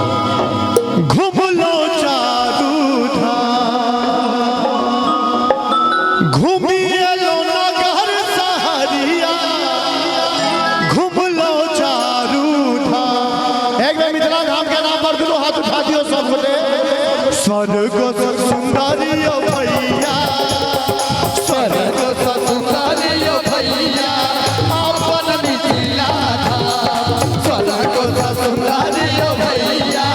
घूम लो चारू धाम घूमी लो नगर सहरिया घूम लो चारू धाम। एक बार मिथिला धाम के नाम पर दोनों हाथ उठा दियो सब बोले स्वर्ग सुंदरी भैया स्वर्ग सुंदरी भैया अपन मिथिला धाम स्वर्ग सुंदरी भैया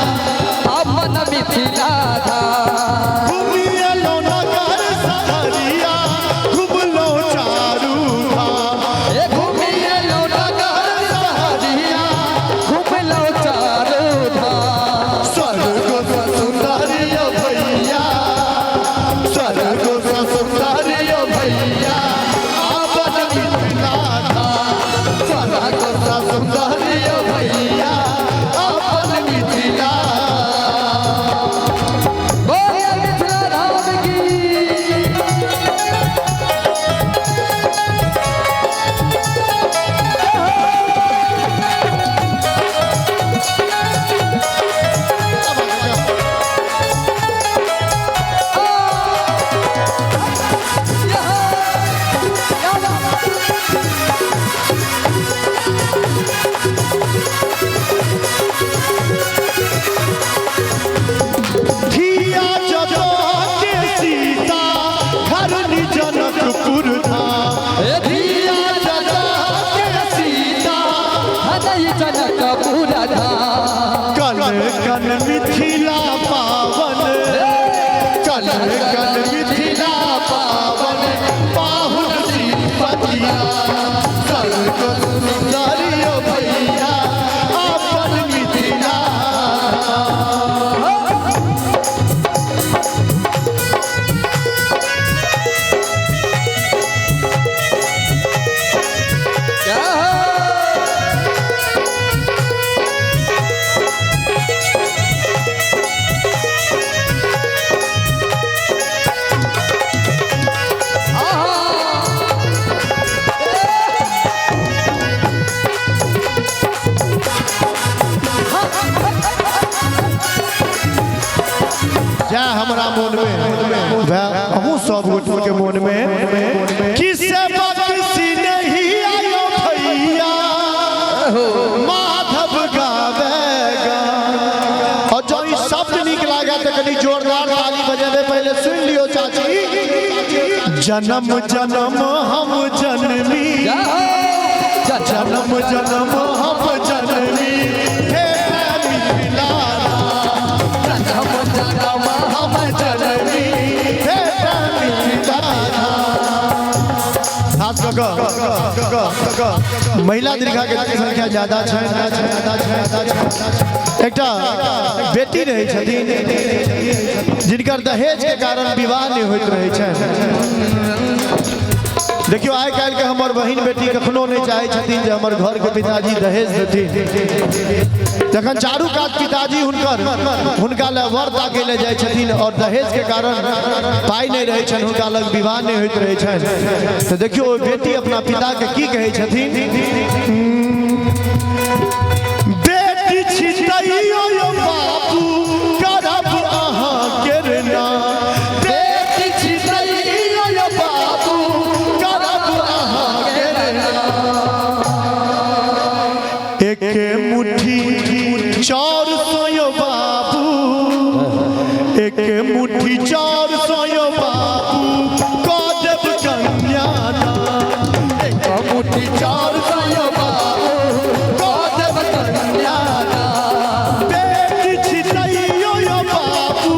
अपन मिथिला धाम घूमी लो नगर सहरिया घूम लो चारू धाम घूमी लो नगर सहरिया घूम लो चारू धाम स्वर्ग सुंदरी भैया स्वर्ग सुंदरी भैया अपन मिथिला धाम स्वर्ग सुंदरी भैया अपन मिथिला बोलिए मिथिला धाम की धिया जदो के सीता घर जनकपुर धाम धिया जदा के सीता हृदय जनकपुर धाम कल कल मिथिला पावन कल कल मिथिला पावन पाहुन श्रीपतिया स्वर्ग सुंदरी भैया अपन मिथिला जा हमरा मन में वह सब गोट के मन में किसे बख्शी नहीं आयो भैया माधव गावेगा और जो ई शब्द निक लागे तो कनी जोरदार ताली बजा दे पहले सुन लियो चाची जन्म जन्म हम जननी जन्म जन्म हम जननी हे मिथिला जन्म जन्म हम जननी हे मिथिला खास कऽ महिला दीर्घा के संख्या ज्यादा छै एकटा बेटी रहै छथिन जिनकर दहेज के कारण विवाह नहीं होइत रहै छै। देखियो आइ काल्हि के हमर बहिन बेटी कखनो नहीं चाहे छथिन जे हमर घर के पिताजी दहेज देथिन जखन चारू कात पिताजी हुनका ले वर ताके ले जाय छथिन और दहेज के कारण पाई नहीं रहे छन हुनका लग विवाह नहीं होइत रहे छन तो देखियो ओ बेटी अपना पिता के की कहै छथिन बेटी छितैयो यो बाबू करब अहाँ के नाम बेटी छितैयो यो बाबू करब अहाँ के नाम एके मुट्ठी चार सौ बाबू एक मुट्ठी 400 बाबू कदब कन्यादान एक मुट्ठी 400 बाबू कदब कन्यादान बेटी छितैयो यो बाबू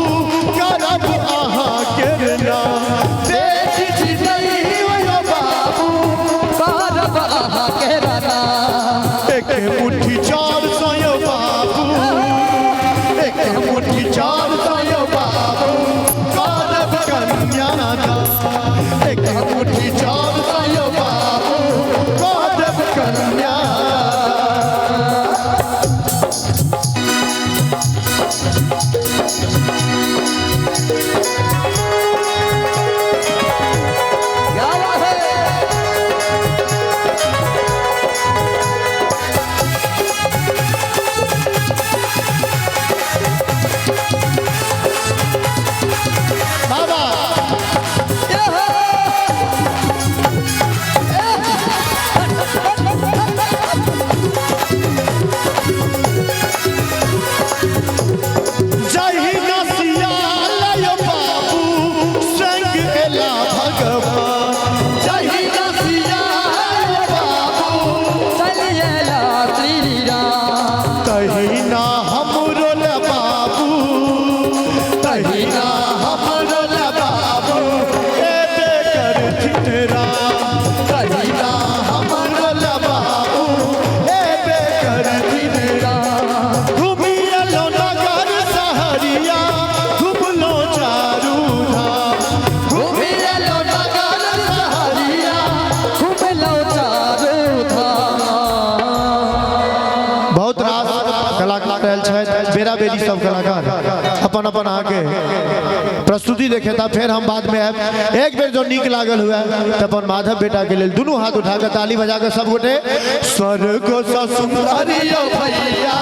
करब अहाँ के नाम बेटी छितैयो यो बाबू करब अहाँ के नाम एक मुट्ठी 400 बाबू एक मुट्ठी 400 बाबू कदब कन्यादान एक मुट्ठी 400 बाबू कदब कन्यादान चाहे बेरा बेरी सब कलाकार अपन अपन आके प्रस्तुति देखे था, फिर हम बाद में आए। एक बेर जो नीक लागल हुआ तो अपन माधव बेटा के लिए दोनों हाथ उठा कर ताली बजा कर सब गोटे स्वर्ग सा सुंदरिया भैया